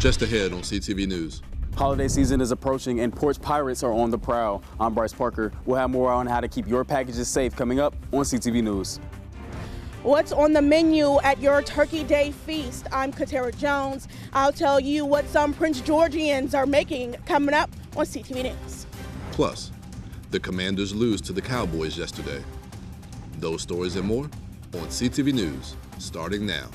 Just ahead on CTV News. Holiday season is approaching and porch pirates are on the prowl. I'm Bryce Parker. We'll have more on how to keep your packages safe coming up on CTV News. What's on the menu at your Turkey Day feast? I'm Katara Jones. I'll tell you what some Prince Georgians are making coming up on CTV News. Plus, the Commanders lose to the Cowboys yesterday. Those stories and more on CTV News, starting now.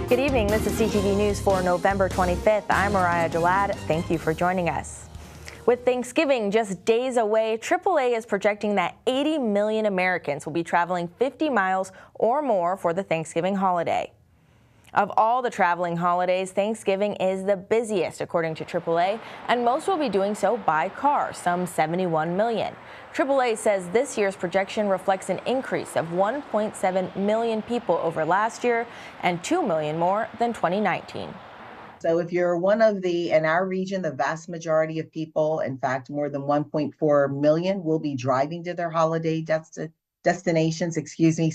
Good evening. This is CTV News for November 25th. I'm Mariah Jalad. Thank you for joining us. With Thanksgiving just days away, AAA is projecting that 80 million Americans will be traveling 50 miles or more for the Thanksgiving holiday. Of all the traveling holidays, Thanksgiving is the busiest, according to AAA, and most will be doing so by car, some 71 million. AAA says this year's projection reflects an increase of 1.7 million people over last year and 2 million more than 2019. So if you're one of in our region, the vast majority of people, in fact, more than 1.4 million will be driving to their holiday destinations,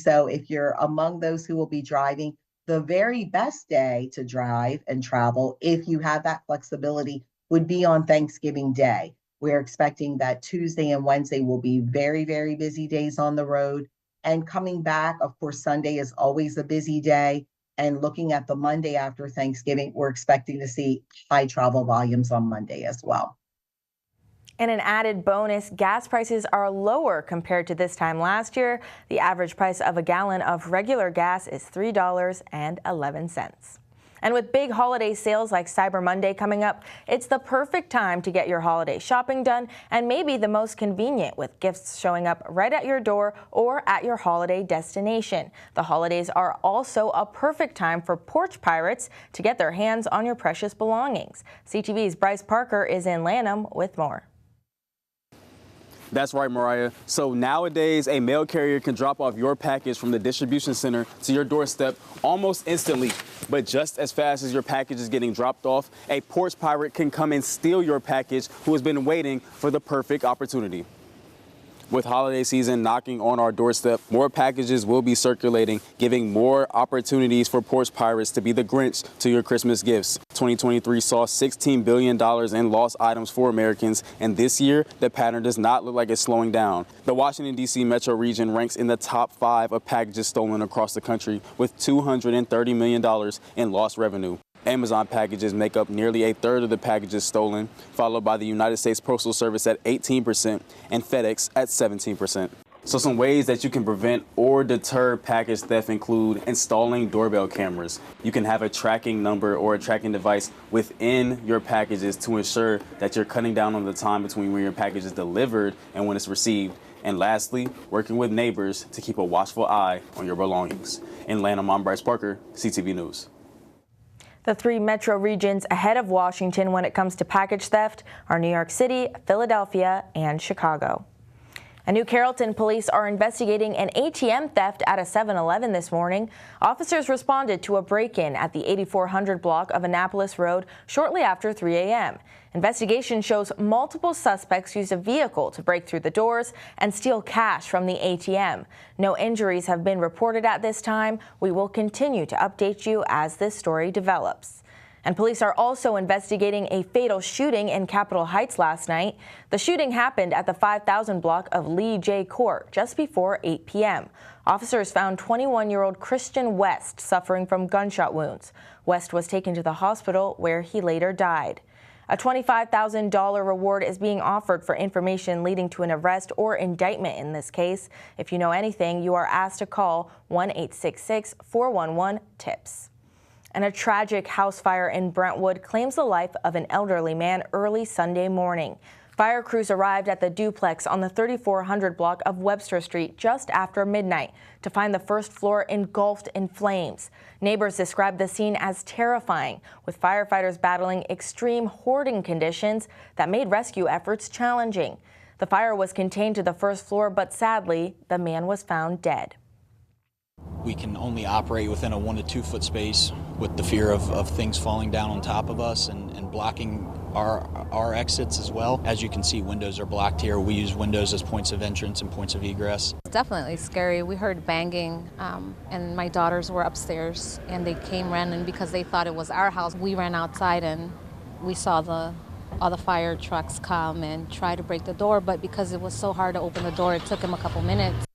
So if you're among those who will be driving, the very best day to drive and travel, if you have that flexibility, would be on Thanksgiving Day. We're expecting that Tuesday and Wednesday will be very, very busy days on the road. And coming back, of course, Sunday is always a busy day. And looking at the Monday after Thanksgiving, we're expecting to see high travel volumes on Monday as well. And an added bonus, gas prices are lower compared to this time last year. The average price of a gallon of regular gas is $3.11. And with big holiday sales like Cyber Monday coming up, it's the perfect time to get your holiday shopping done and maybe the most convenient with gifts showing up right at your door or at your holiday destination. The holidays are also a perfect time for porch pirates to get their hands on your precious belongings. CTV's Bryce Parker is in Lanham with more. That's right, Mariah. So nowadays, a mail carrier can drop off your package from the distribution center to your doorstep almost instantly. But just as fast as your package is getting dropped off, a porch pirate can come and steal your package who has been waiting for the perfect opportunity. With holiday season knocking on our doorstep, more packages will be circulating, giving more opportunities for porch pirates to be the Grinch to your Christmas gifts. 2023 saw $16 billion in lost items for Americans, and this year, the pattern does not look like it's slowing down. The Washington, D.C. metro region ranks in the top 5 of packages stolen across the country, with $230 million in lost revenue. Amazon packages make up nearly a third of the packages stolen, followed by the United States Postal Service at 18% and FedEx at 17%. So some ways that you can prevent or deter package theft include installing doorbell cameras. You can have a tracking number or a tracking device within your packages to ensure that you're cutting down on the time between when your package is delivered and when it's received. And lastly, working with neighbors to keep a watchful eye on your belongings. In Lanham, I'm Bryce Parker, CTV News. The 3 metro regions ahead of Washington when it comes to package theft are New York City, Philadelphia, and Chicago. And New Carrollton police are investigating an ATM theft at a 7-Eleven this morning. Officers responded to a break-in at the 8400 block of Annapolis Road shortly after 3 a.m. Investigation shows multiple suspects used a vehicle to break through the doors and steal cash from the ATM. No injuries have been reported at this time. We will continue to update you as this story develops. And police are also investigating a fatal shooting in Capitol Heights last night. The shooting happened at the 5000 block of Lee J. Court just before 8 p.m. Officers found 21-year-old Christian West suffering from gunshot wounds. West was taken to the hospital where he later died. A $25,000 reward is being offered for information leading to an arrest or indictment in this case. If you know anything, you are asked to call 1-866-411-TIPS. And a tragic house fire in Brentwood claims the life of an elderly man early Sunday morning. Fire crews arrived at the duplex on the 3400 block of Webster Street just after midnight to find the first floor engulfed in flames. Neighbors described the scene as terrifying, with firefighters battling extreme hoarding conditions that made rescue efforts challenging. The fire was contained to the first floor, but sadly, the man was found dead. We can only operate within a 1 to 2 foot space with the fear of things falling down on top of us and blocking our exits as well. As you can see, windows are blocked here. We use windows as points of entrance and points of egress. It's definitely scary. We heard banging and my daughters were upstairs and they came running because they thought it was our house. We ran outside and we saw all the fire trucks come and try to break the door, but because it was so hard to open the door, it took them a couple minutes.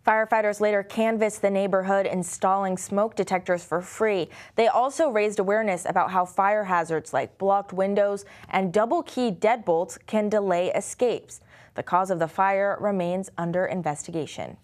Firefighters later canvassed the neighborhood, installing smoke detectors for free. They also raised awareness about how fire hazards like blocked windows and double-key deadbolts can delay escapes. The cause of the fire remains under investigation.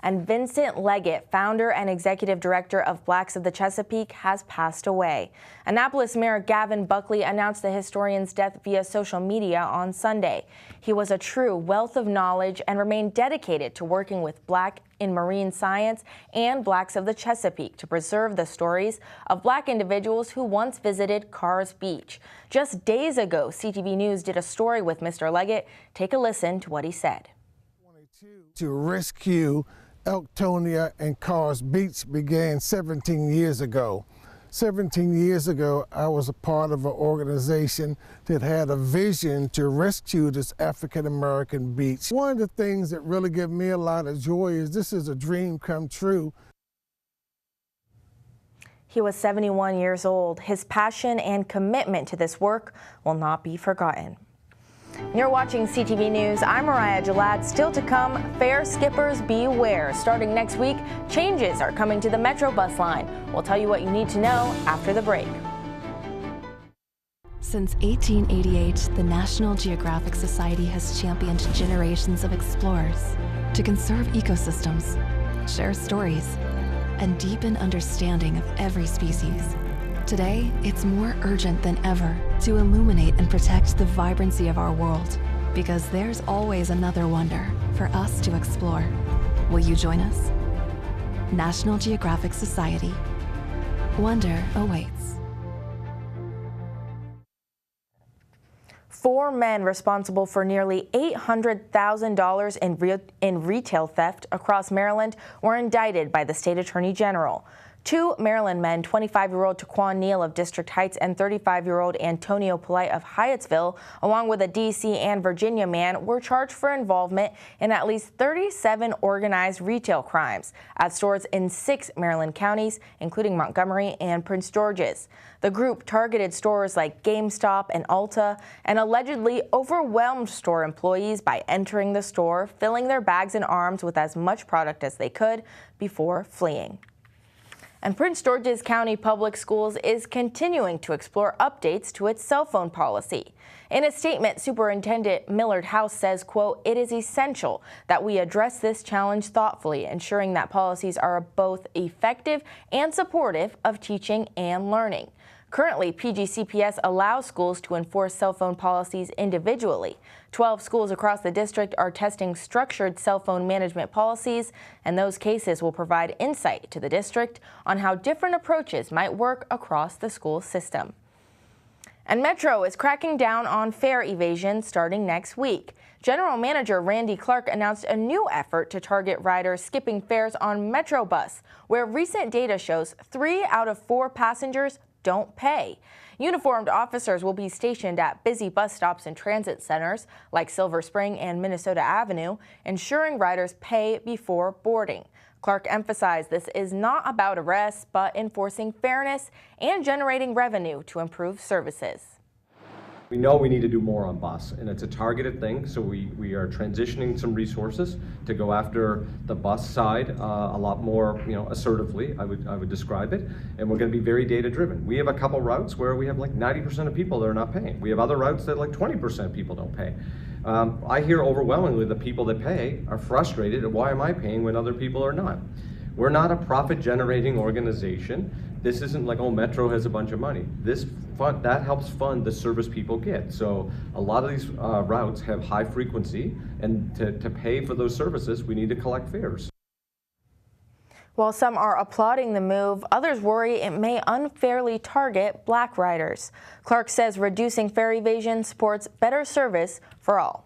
And Vincent Leggett, founder and executive director of Blacks of the Chesapeake, has passed away. Annapolis Mayor Gavin Buckley announced the historian's death via social media on Sunday. He was a true wealth of knowledge and remained dedicated to working with Black in marine science and Blacks of the Chesapeake to preserve the stories of Black individuals who once visited Carr's Beach. Just days ago, CTV News did a story with Mr. Leggett. Take a listen to what he said. To rescue Elktonia and Carr's Beach began 17 years ago. 17 years ago, I was a part of an organization that had a vision to rescue this African-American beach. One of the things that really give me a lot of joy is this is a dream come true. He was 71 years old. His passion and commitment to this work will not be forgotten. You're watching CTV News. I'm Mariah Jalad. Still to come, fare skippers beware. Starting next week, changes are coming to the Metro bus line. We'll tell you what you need to know after the break. Since 1888, the National Geographic Society has championed generations of explorers to conserve ecosystems, share stories, and deepen understanding of every species. Today, it's more urgent than ever to illuminate and protect the vibrancy of our world, because there's always another wonder for us to explore. Will you join us? National Geographic Society. Wonder awaits. 4 men responsible for nearly $800,000 in retail theft across Maryland were indicted by the state attorney general. 2 Maryland men, 25-year-old Taquan Neal of District Heights and 35-year-old Antonio Polite of Hyattsville, along with a D.C. and Virginia man, were charged for involvement in at least 37 organized retail crimes at stores in 6 Maryland counties, including Montgomery and Prince George's. The group targeted stores like GameStop and Ulta and allegedly overwhelmed store employees by entering the store, filling their bags and arms with as much product as they could before fleeing. And Prince George's County Public Schools is continuing to explore updates to its cell phone policy. In a statement, Superintendent Millard House says, quote, "It is essential that we address this challenge thoughtfully, ensuring that policies are both effective and supportive of teaching and learning." Currently, PGCPS allows schools to enforce cell phone policies individually. 12 schools across the district are testing structured cell phone management policies, and those cases will provide insight to the district on how different approaches might work across the school system. And Metro is cracking down on fare evasion starting next week. General Manager Randy Clark announced a new effort to target riders skipping fares on Metro Bus, where recent data shows 3 out of 4 passengers don't pay. Uniformed officers will be stationed at busy bus stops and transit centers like Silver Spring and Minnesota Avenue, ensuring riders pay before boarding. Clark emphasized this is not about arrests, but enforcing fairness and generating revenue to improve services. We know we need to do more on bus, and it's a targeted thing, so we are transitioning some resources to go after the bus side a lot more, assertively, I would describe it, and we're going to be very data driven. We have a couple routes where we have like 90% of people that are not paying. We have other routes that like 20% of people don't pay. I hear overwhelmingly the people that pay are frustrated at why am I paying when other people are not. We're not a profit generating organization. This isn't like, oh, Metro has a bunch of money. That helps fund the service people get. So a lot of these routes have high frequency, and to pay for those services, we need to collect fares. While some are applauding the move, others worry it may unfairly target Black riders. Clark says reducing fare evasion supports better service for all.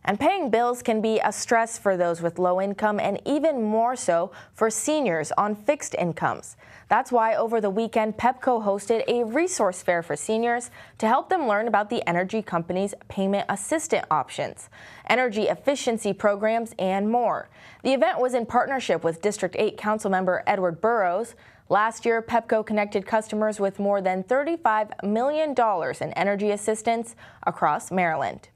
And paying bills can be a stress for those with low income and even more so for seniors on fixed incomes. That's why over the weekend, Pepco hosted a resource fair for seniors to help them learn about the energy company's payment assistant options, energy efficiency programs, and more. The event was in partnership with District 8 Councilmember Edward Burrows. Last year, Pepco connected customers with more than $35 million in energy assistance across Maryland.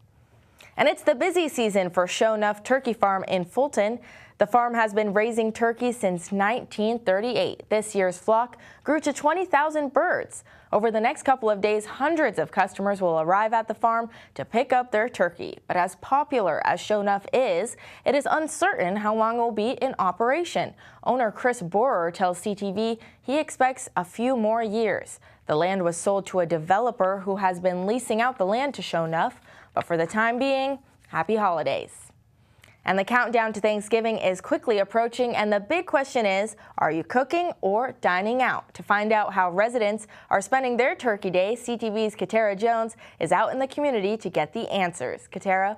And it's the busy season for Sho'nuff Turkey Farm in Fulton. The farm has been raising turkeys since 1938. This year's flock grew to 20,000 birds. Over the next couple of days, hundreds of customers will arrive at the farm to pick up their turkey. But as popular as Sho'nuff is, it is uncertain how long it will be in operation. Owner Chris Borer tells CTV he expects a few more years. The land was sold to a developer who has been leasing out the land to Sho'nuff. But for the time being, happy holidays. And the countdown to Thanksgiving is quickly approaching, and the big question is, are you cooking or dining out? To find out how residents are spending their Turkey Day, CTV's Katara Jones is out in the community to get the answers. Katara?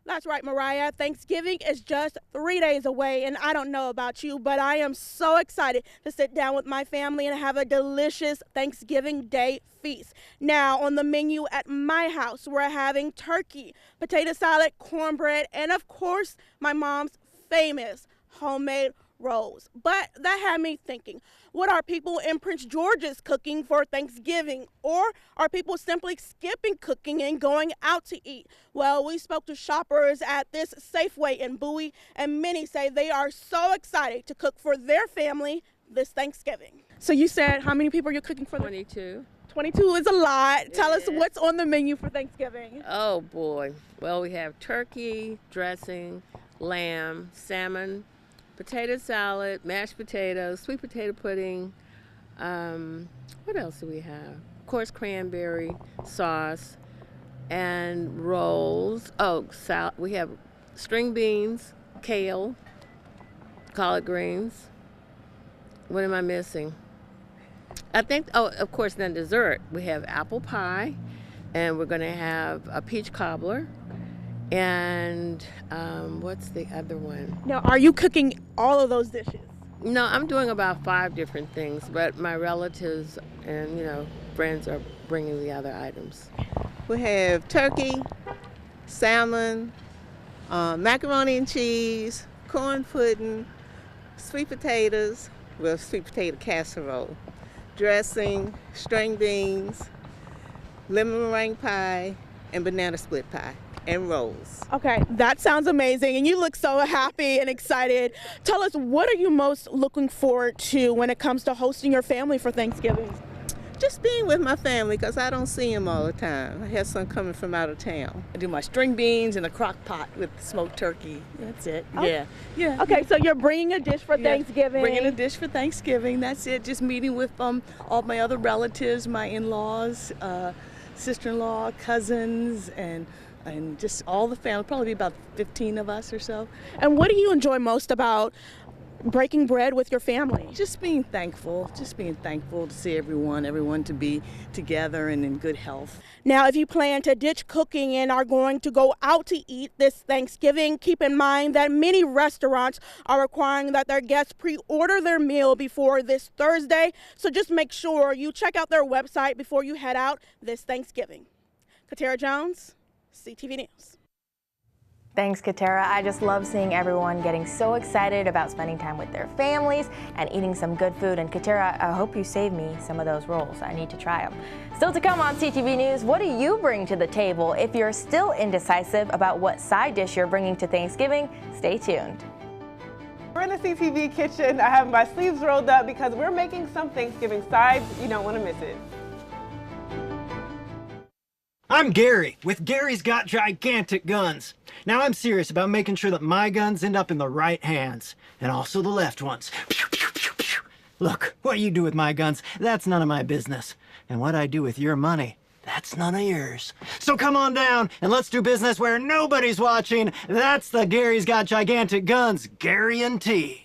That's right, Mariah. Thanksgiving is just 3 days away, and I don't know about you, but I am so excited to sit down with my family and have a delicious Thanksgiving Day feast. Now, on the menu at my house, we're having turkey, potato salad, cornbread, and of course, my mom's famous homemade rolls. But that had me thinking, what are people in Prince George's cooking for Thanksgiving? Or are people simply skipping cooking and going out to eat? Well, we spoke to shoppers at this Safeway in Bowie, and many say they are so excited to cook for their family this Thanksgiving. So you said how many people are you cooking for? 22. 22 is a lot. Tell us what's on the menu for Thanksgiving. Oh boy. Well, we have turkey, dressing, lamb, salmon, potato salad, mashed potatoes, sweet potato pudding. What else do we have? Of course, cranberry sauce and rolls. Oh, we have string beans, kale, collard greens. What am I missing? I think, oh, of course, then dessert. We have apple pie, and we're going to have a peach cobbler. And what's the other one? Now, are you cooking all of those dishes? No, I'm doing about 5 different things, but my relatives and, friends are bringing the other items. We have turkey, salmon, macaroni and cheese, corn pudding, sweet potatoes, sweet potato casserole, dressing, string beans, lemon meringue pie, and banana split pie. And rolls. Okay, that sounds amazing, and you look so happy and excited. Tell us, what are you most looking forward to when it comes to hosting your family for Thanksgiving? Just being with my family, because I don't see them all the time. I have some coming from out of town. I do my string beans in a crock pot with smoked turkey. That's it. Oh. Yeah. Okay, so you're bringing a dish for Thanksgiving. Bringing a dish for Thanksgiving. That's it. Just meeting with all my other relatives, my in-laws, sister-in-law, cousins, and just all the family, probably about 15 of us or so. And what do you enjoy most about breaking bread with your family? Just being thankful to see everyone to be together and in good health. Now, if you plan to ditch cooking and are going to go out to eat this Thanksgiving, keep in mind that many restaurants are requiring that their guests pre-order their meal before this Thursday. So just make sure you check out their website before you head out this Thanksgiving. Katara Jones, CTV News. Thanks, Katara. I just love seeing everyone getting so excited about spending time with their families and eating some good food. And Katara, I hope you save me some of those rolls. I need to try them. Still to come on CTV News, what do you bring to the table? If you're still indecisive about what side dish you're bringing to Thanksgiving, stay tuned. We're in the CTV kitchen. I have my sleeves rolled up because we're making some Thanksgiving sides. You don't want to miss it. I'm Gary, with Gary's Got Gigantic Guns. Now I'm serious about making sure that my guns end up in the right hands, and also the left ones. Pew, pew, pew, pew. Look, what you do with my guns, that's none of my business. And what I do with your money, that's none of yours. So come on down, and let's do business where nobody's watching. That's the Gary's Got Gigantic Guns guarantee.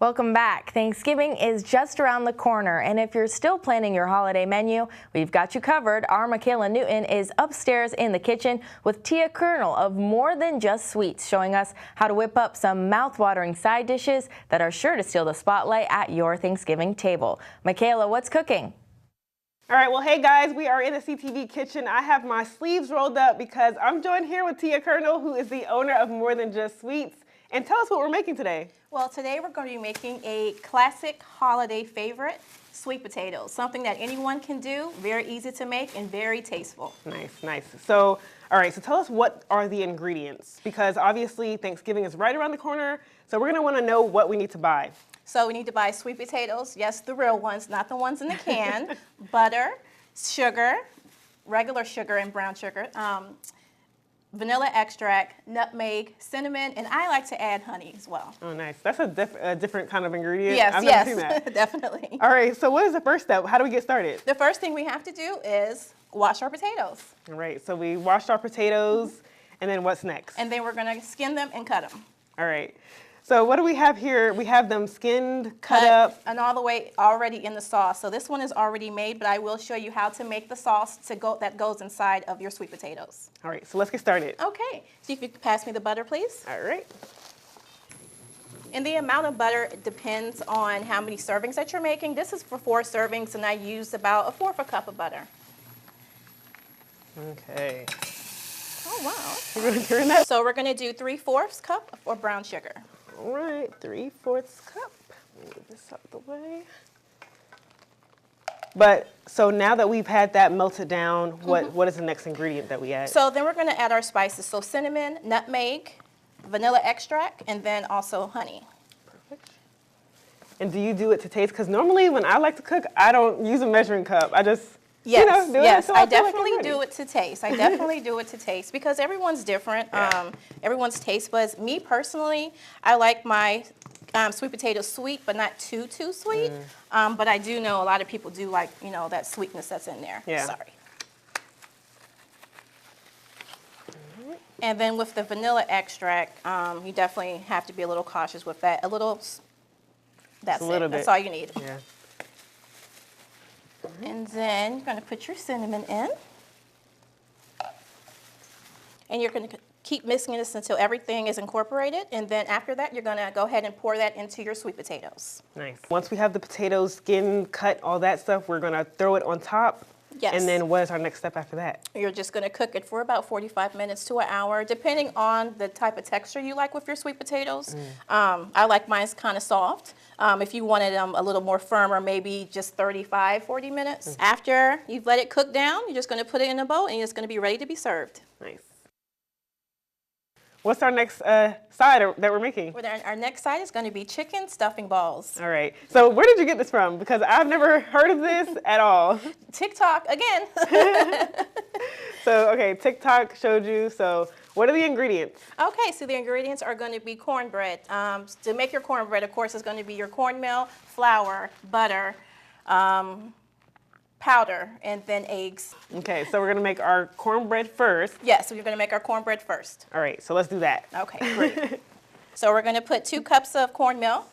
Welcome back. Thanksgiving is just around the corner, and if you're still planning your holiday menu, we've got you covered. Our Michaela Newton is upstairs in the kitchen with Tia Colonel of More Than Just Sweets, showing us how to whip up some mouth-watering side dishes that are sure to steal the spotlight at your Thanksgiving table. Michaela, what's cooking? All right, well, hey guys, we are in the CTV kitchen. I have my sleeves rolled up because I'm joined here with Tia Colonel, who is the owner of More Than Just Sweets. And tell us what we're making today. Well, today we're going to be making a classic holiday favorite, sweet potatoes. Something that anyone can do, very easy to make and very tasteful. Nice, nice. So, all right, so tell us what are the ingredients? Because obviously Thanksgiving is right around the corner, so we're gonna wanna know what we need to buy. So we need to buy sweet potatoes, yes, the real ones, not the ones in the can, butter, sugar, regular sugar and brown sugar, vanilla extract, nutmeg, cinnamon, and I like to add honey as well. Oh, nice. That's a different kind of ingredient. Yes, I've yes, never seen that. definitely. All right, so what is the first step? How do we get started? The first thing we have to do is wash our potatoes. All right, so we washed our potatoes, and then what's next? And then we're gonna skin them and cut them. All right. So what do we have here? We have them skinned, cut up. And all the way already in the sauce. So this one is already made, but I will show you how to make the sauce that goes inside of your sweet potatoes. All right, so let's get started. Okay, so if you could pass me the butter, please. All right. And the amount of butter depends on how many servings that you're making. This is for 4 servings, and I used about 1/4 cup of butter. Okay. Oh, wow. You're in that? So we're gonna do 3/4 cup of brown sugar. All right, 3/4 cup. Move this out the way. But so now that we've had that melted down, what is the next ingredient that we add? So then we're gonna add our spices. So cinnamon, nutmeg, vanilla extract, and then also honey. Perfect. And do you do it to taste? Because normally when I like to cook, I don't use a measuring cup. I just Yes, do yes, it. So I feel like definitely I'm do it to taste. I definitely do it to taste because everyone's different. Yeah. Everyone's taste buds. Me personally, I like my sweet potatoes sweet, but not too sweet. But I do know a lot of people do like, you know, that sweetness that's in there. Yeah. Sorry. And then with the vanilla extract, you definitely have to be a little cautious with that. A little. That's a little it. bit. That's all you need. Yeah. And then you're going to put your cinnamon in. And you're going to keep mixing this until everything is incorporated. And then after that, you're going to go ahead and pour that into your sweet potatoes. Nice. Once we have the potatoes skinned, cut, all that stuff, we're going to throw it on top. Yes. And then what is our next step after that? You're just going to cook it for about 45 minutes to an hour, depending on the type of texture you like with your sweet potatoes. I like mine kind of soft. If you wanted them a little more firmer, maybe just 35, 40 minutes. After you've let it cook down, you're just going to put it in a bowl and it's going to be ready to be served. Nice. What's our next side that we're making? Our next side is going to be chicken stuffing balls. All right. So where did you get this from? Because I've never heard of this at all. TikTok, again. So, okay, TikTok showed you. So what are the ingredients? Okay, so the ingredients are going to be cornbread. To make your cornbread, of course, is going to be your cornmeal, flour, butter, powder, and then eggs. Okay, so we're going to make our cornbread first. Yes, so we're going to make our cornbread first. All right, so let's do that. Okay, great. So we're going to put 2 cups of cornmeal.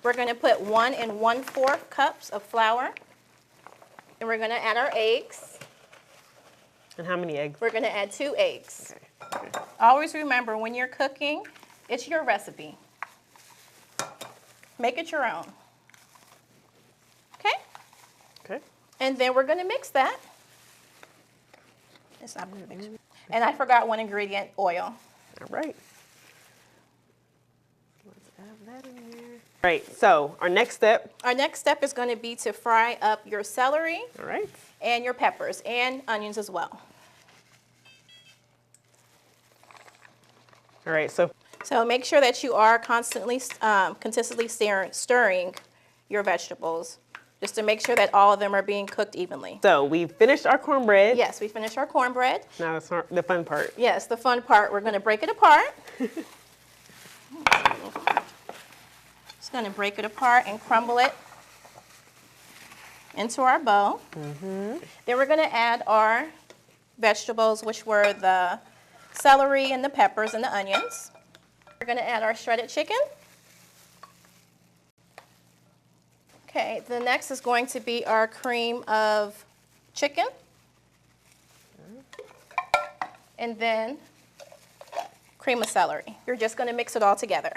We're going to put 1 1/4 cups of flour. And we're going to add our eggs. And how many eggs? We're going to add 2 eggs. Okay. Always remember, when you're cooking, it's your recipe. Make it your own. Okay? Okay. And then we're going to mix that. It's not going to mix. And I forgot one ingredient, oil. All right. Let's add that in there. All right, so our next step. Our next step is going to be to fry up your celery. All right. And your peppers and onions as well. All right, so make sure that you are consistently stirring your vegetables, just to make sure that all of them are being cooked evenly. So we finished our cornbread. Yes, we finished our cornbread. Now it's the fun part. Yes, the fun part. We're going to break it apart. Just going to break it apart and crumble it into our bowl. Then we're going to add our vegetables, which were the celery and the peppers and the onions. We're going to add our shredded chicken. Okay, the next is going to be our cream of chicken. And then cream of celery. You're just going to mix it all together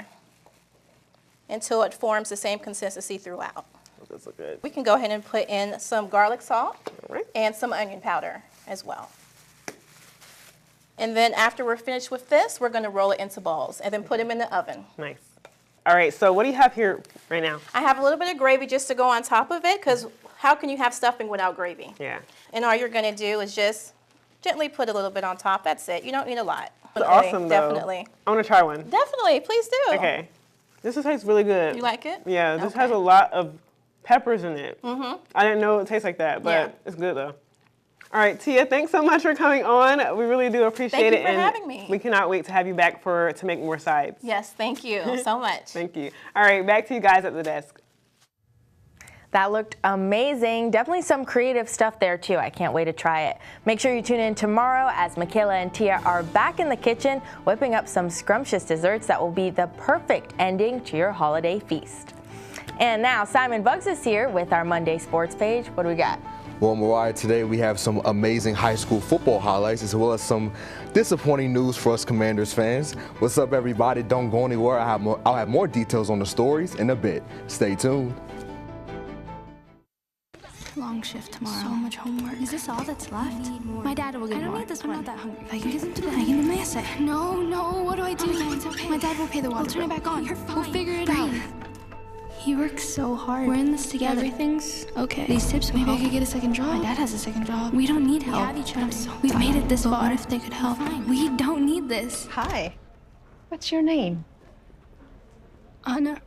until it forms the same consistency throughout. This looks good. We can go ahead and put in some garlic salt and some onion powder as well. And then after we're finished with this, we're going to roll it into balls and then put them in the oven. Nice. All right, so what do you have here right now? I have a little bit of gravy just to go on top of it, because how can you have stuffing without gravy? Yeah. And all you're going to do is just gently put a little bit on top. That's it. You don't need a lot. It's awesome, though. Definitely. I want to try one. Definitely. Please do. Okay. This tastes really good. You like it? Yeah, this has a lot of peppers in it. Mm-hmm. I didn't know it tastes like that, but it's good, though. All right, Tia, thanks so much for coming on. We really do appreciate it. Thank you for having me. We cannot wait to have you back to make more sides. Yes, thank you so much. Thank you. All right, back to you guys at the desk. That looked amazing. Definitely some creative stuff there too. I can't wait to try it. Make sure you tune in tomorrow as Michaela and Tia are back in the kitchen whipping up some scrumptious desserts that will be the perfect ending to your holiday feast. And now Simon Buggs is here with our Monday sports page. What do we got? Well, Mariah, today we have some amazing high school football highlights as well as some disappointing news for us Commanders fans. What's up, everybody? Don't go anywhere. I'll have more details on the stories in a bit. Stay tuned. Long shift tomorrow. So much homework. Is this all that's left? My dad will get more. I don't need this one. I'm not that hungry. If I can get them to bed, I can do my essay. No, what do I do? Okay, it's okay. My dad will pay the water. We'll turn it back on. You're fine. We'll figure it out. He works so hard. We're in this together. Everything's okay. These tips will help. Maybe I could get a second job. My dad has a second job. We don't need help. We have each other. We've made it this far. What if they could help? We don't need this. Hi. What's your name? Anna.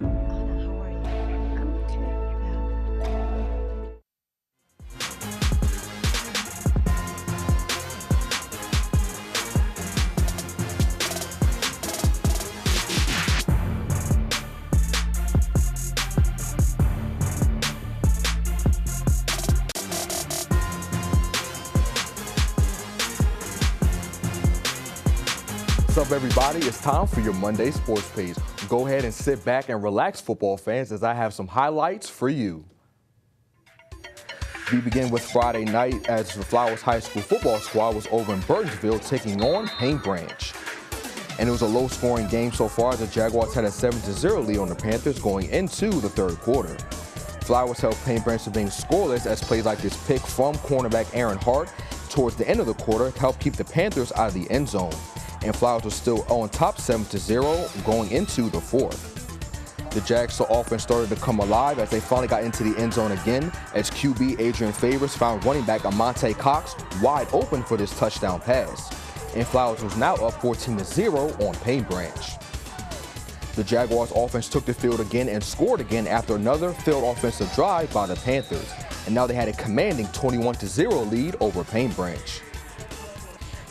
What's up, everybody? It's time for your Monday sports page. Go ahead and sit back and relax, football fans, as I have some highlights for you. We begin with Friday night as the Flowers High School football squad was over in Burtonsville taking on Paint Branch. And it was a low-scoring game so far. The Jaguars had a 7-0 lead on the Panthers going into the third quarter. Flowers held Paint Branch to being scoreless as plays like this pick from cornerback Aaron Hart towards the end of the quarter helped keep the Panthers out of the end zone. And Flowers was still on top 7-0 going into the fourth. The Jags' offense started to come alive as they finally got into the end zone again as QB Adrian Favors found running back Amonte Cox wide open for this touchdown pass. And Flowers was now up 14-0 on Paint Branch. The Jaguars' offense took the field again and scored again after another failed offensive drive by the Panthers. And now they had a commanding 21-0 lead over Paint Branch.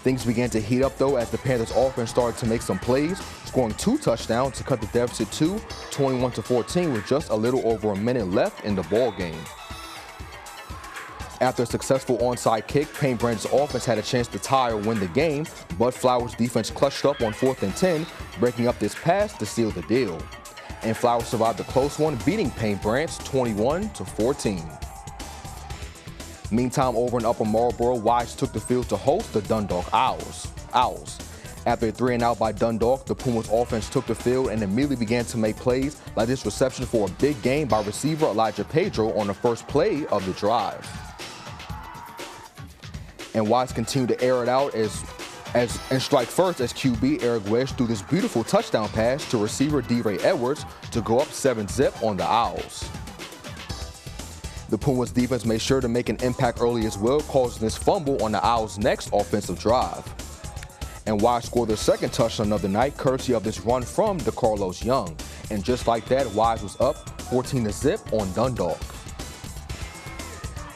Things began to heat up, though, as the Panthers' offense started to make some plays, scoring 2 touchdowns to cut the deficit to 21-14 with just a little over a minute left in the ball game. After a successful onside kick, Paint Branch's offense had a chance to tie or win the game, but Flowers' defense clutched up on 4th and 10, breaking up this pass to seal the deal. And Flowers survived a close one, beating Paint Branch 21-14. Meantime, over in Upper Marlboro, Wise took the field to host the Dundalk Owls. After a 3-and-out by Dundalk, the Pumas offense took the field and immediately began to make plays like this reception for a big gain by receiver Elijah Pedro on the first play of the drive. And Wise continued to air it out and strike first as QB Eric Wedge threw this beautiful touchdown pass to receiver D-Ray Edwards to go up 7-0 on the Owls. The Pumas defense made sure to make an impact early as well, causing this fumble on the Owls' next offensive drive. And Wise scored their second touchdown of the night, courtesy of this run from DeCarlos Young. And just like that, Wise was up 14-0 on Dundalk.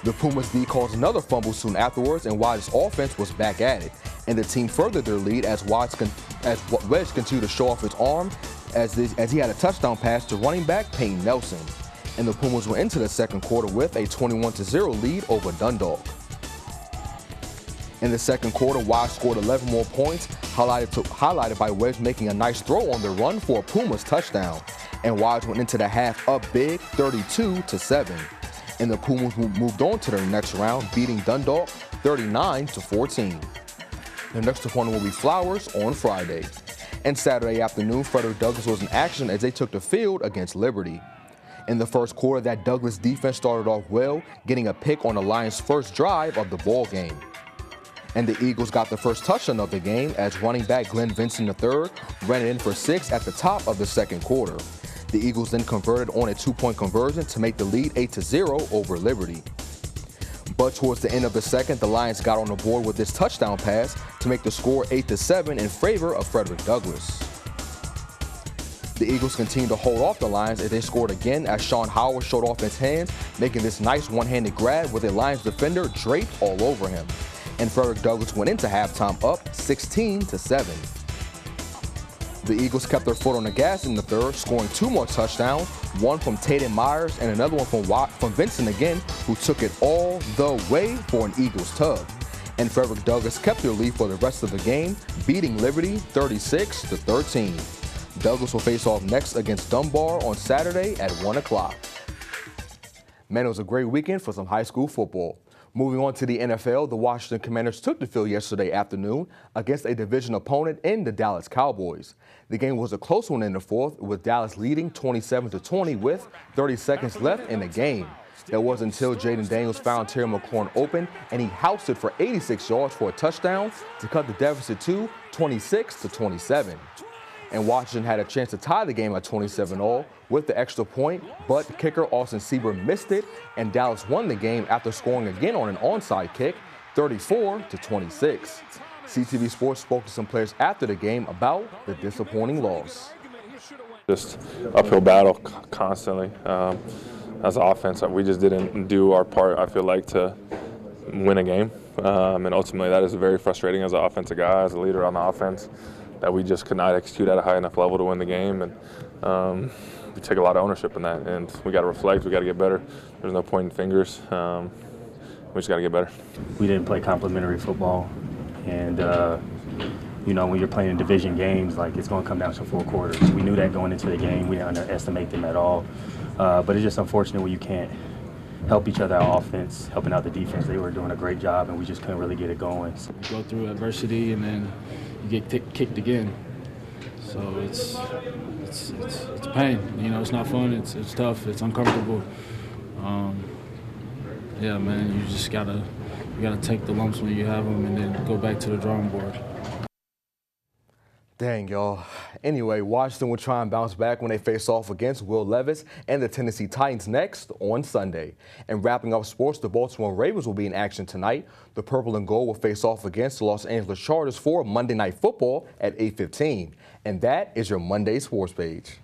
The Pumas D caused another fumble soon afterwards, and Wise's offense was back at it. And the team furthered their lead as Wedge continued to show off his arm as he had a touchdown pass to running back Payne Nelson. And the Pumas went into the second quarter with a 21-0 lead over Dundalk. In the second quarter, Wise scored 11 more points, highlighted by Wedge making a nice throw on the run for a Pumas touchdown. and Wise went into the half up big, 32-7. And the Pumas moved on to their next round, beating Dundalk 39-14. Their next opponent will be Flowers on Friday. And Saturday afternoon, Frederick Douglass was in action as they took the field against Liberty. In the first quarter, that Douglass defense started off well, getting a pick on the Lions' first drive of the ball game. And the Eagles got the first touchdown of the game as running back Glenn Vincent III ran it in for 6 at the top of the second quarter. The Eagles then converted on a 2-point conversion to make the lead 8-0 over Liberty. But towards the end of the second, the Lions got on the board with this touchdown pass to make the score 8-7 in favor of Frederick Douglass. The Eagles continued to hold off the Lions as they scored again as Sean Howard showed off his hands, making this nice one-handed grab with a Lions defender draped all over him. And Frederick Douglass went into halftime up 16-7. The Eagles kept their foot on the gas in the third, scoring 2 more touchdowns, one from Tatum Myers and another one from Vincent again, who took it all the way for an Eagles tug. And Frederick Douglass kept their lead for the rest of the game, beating Liberty 36-13. Douglass will face off next against Dunbar on Saturday at 1 o'clock. Man, it was a great weekend for some high school football. Moving on to the NFL, the Washington Commanders took the field yesterday afternoon against a division opponent in the Dallas Cowboys. The game was a close one in the fourth, with Dallas leading 27-20 with 30 seconds left in the game. It wasn't until Jaden Daniels found Terry McLaurin open, and he housed it for 86 yards for a touchdown to cut the deficit to 26-27. And Washington had a chance to tie the game at 27-all with the extra point, but kicker Austin Sieber missed it, and Dallas won the game after scoring again on an onside kick, 34-26. CTV Sports spoke to some players after the game about the disappointing loss. Just uphill battle constantly. As an offense, we just didn't do our part, I feel like, to win a game. And ultimately, that is very frustrating as an offensive guy, as a leader on the offense, that we just could not execute at a high enough level to win the game. And we take a lot of ownership in that. And we got to reflect. We got to get better. There's no pointing fingers. We just got to get better. We didn't play complimentary football. And, you know, when you're playing in division games, like, it's going to come down to 4 quarters. We knew that going into the game. We didn't underestimate them at all. But it's just unfortunate when you can't help each other out offense, helping out the defense. They were doing a great job, and we just couldn't really get it going. You go through adversity, and then you get kicked again. So it's pain. You know, it's not fun. It's tough. It's uncomfortable. Yeah, man, you just gotta take the lumps when you have them, and then go back to the drawing board. Dang, y'all. Anyway, Washington will try and bounce back when they face off against Will Levis and the Tennessee Titans next on Sunday. And wrapping up sports, the Baltimore Ravens will be in action tonight. The Purple and Gold will face off against the Los Angeles Chargers for Monday Night Football at 8:15. And that is your Monday sports page.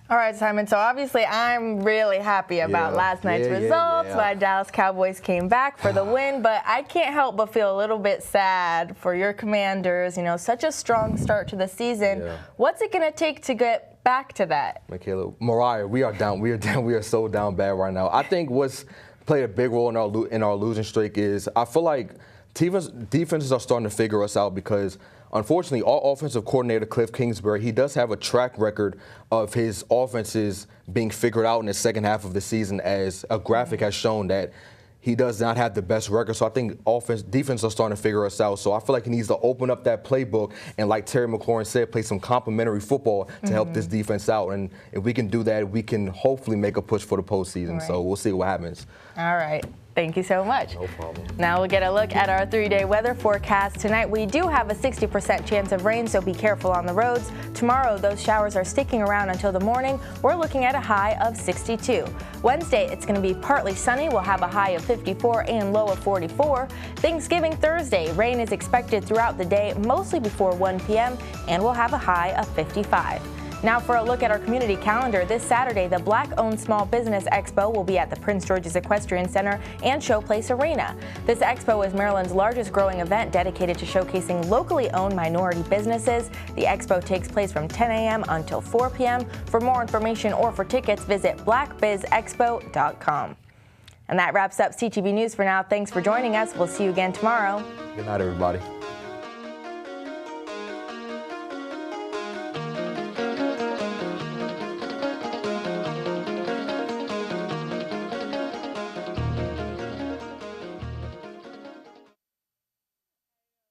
All right, Simon, so obviously I'm really happy about last night's results. My Dallas Cowboys came back for the win, but I can't help but feel a little bit sad for your Commanders. You know, such a strong start to the season. What's it going to take to get back to that? Michaela, Mariah, we are down. We are so down bad right now. I think what's played a big role in our losing streak is I feel like defenses are starting to figure us out because unfortunately, our offensive coordinator, Cliff Kingsbury, he does have a track record of his offenses being figured out in the second half of the season, as a graphic has shown that he does not have the best record. So I think defense are starting to figure us out. So I feel like he needs to open up that playbook and, like Terry McLaurin said, play some complimentary football to help this defense out. And if we can do that, we can hopefully make a push for the postseason. So we'll see what happens. All right. Thank you so much. No problem. Now we'll get a look at our 3-day weather forecast. Tonight we do have a 60% chance of rain, so be careful on the roads. Tomorrow those showers are sticking around until the morning. We're looking at a high of 62. Wednesday it's going to be partly sunny. We'll have a high of 54 and low of 44. Thanksgiving Thursday, rain is expected throughout the day, mostly before 1 p.m., and we'll have a high of 55. Now for a look at our community calendar, this Saturday, the Black-owned Small Business Expo will be at the Prince George's Equestrian Center and Showplace Arena. This expo is Maryland's largest growing event dedicated to showcasing locally owned minority businesses. The expo takes place from 10 a.m. until 4 p.m. For more information or for tickets, visit blackbizexpo.com. And that wraps up CTV News for now. Thanks for joining us. We'll see you again tomorrow. Good night, everybody.